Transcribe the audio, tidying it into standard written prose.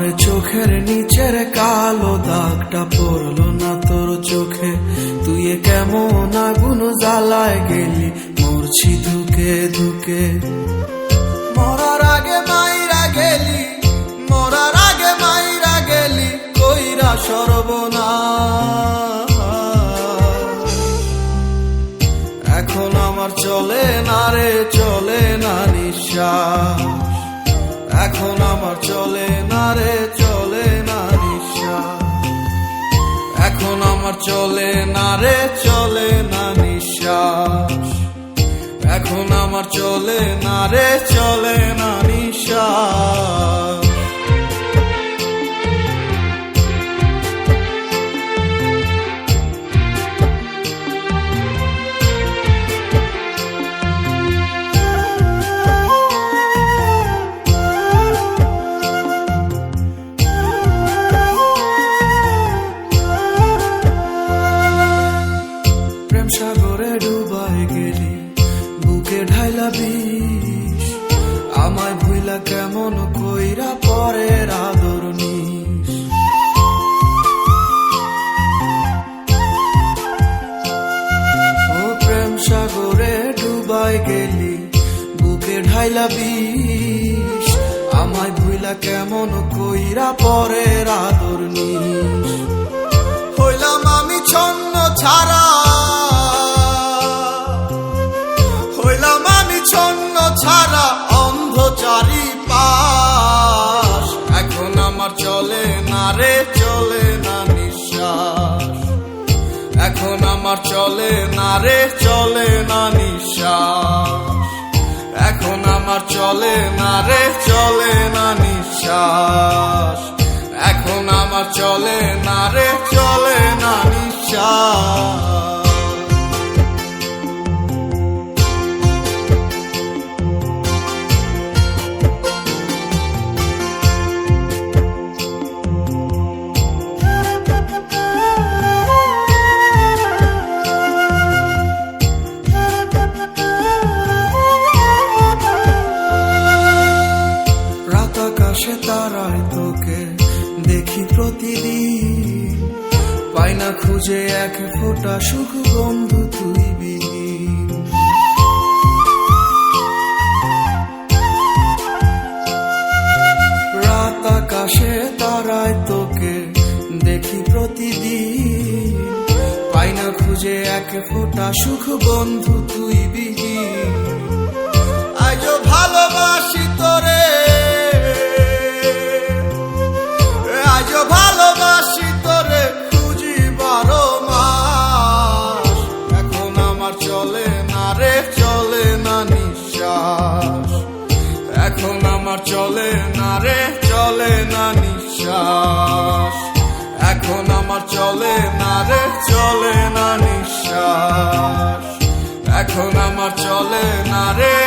আমার চোখের নিচের কালো দাগটা পড়লো না তোর চোখে। তুই কেমন আগুন জ্বালায় গেলি, মরছি ধুকে ধুকে। মরার আগে মাইরা গেলি, মরার আগে মাইরা গেলি, কইরা সর্বনাশ। এখন আমার চলে না রে, চলে না নিঃশ্বাস। এখন আমার চলে না রে, চলে না নিঃশ্বাস। এখন আমার চলে না রে, চলে না নিঃশ্বাস। এখন আমার চলে না রে, চলে না নিঃশ্বাস। সাগরে ডুবাই গেলি, বুকে ঢাইলা বিষ। আমায় ভুইলা কেমন কইরা পরের আদর নিস। ও প্রেম সাগরে ডুবাই গেলি, বুকে ঢাইলা বিষ। আমায় ভুইলা কেমন কইরা পরের আদর নিস। হইলাম আমি ছন্ন ছাড়া, হইলাম আমি ছন্ন ছাড়া, অন্ধ চারিপাশ। এখন আমার চলে না রে, চলে না নিঃশ্বাস। এখন আমার চলে না রে, চলে না নিঃশ্বাস। এখন আমার চলে না রে, চলে না নিঃশ্বাস। এখন আমার চলে না রে, চলে না নিঃশ্বাস। আকাশে তারায় তোকে দেখি প্রতিদিন, পাই না খুঁজে এক ফোঁটা সুখ বন্ধু তুই বিহীন। রাত আকাশে তারায় তোকে দেখি প্রতিদিন, পাই না খুঁজে এক ফোঁটা সুখ বন্ধু তুই বিহীন। আজও ভালোবাসি তোরে, আজও ভালোবাসি তোরে, খুঁজি 12 মাস। এখন আমার চলে না রে, চলে না নিঃশ্বাস। এখন আমার চলে না রে, চলে না নিঃশ্বাস। এখন আমার চলে না রে, চলে না নিঃশ্বাস। এখন আমার চলে না রে।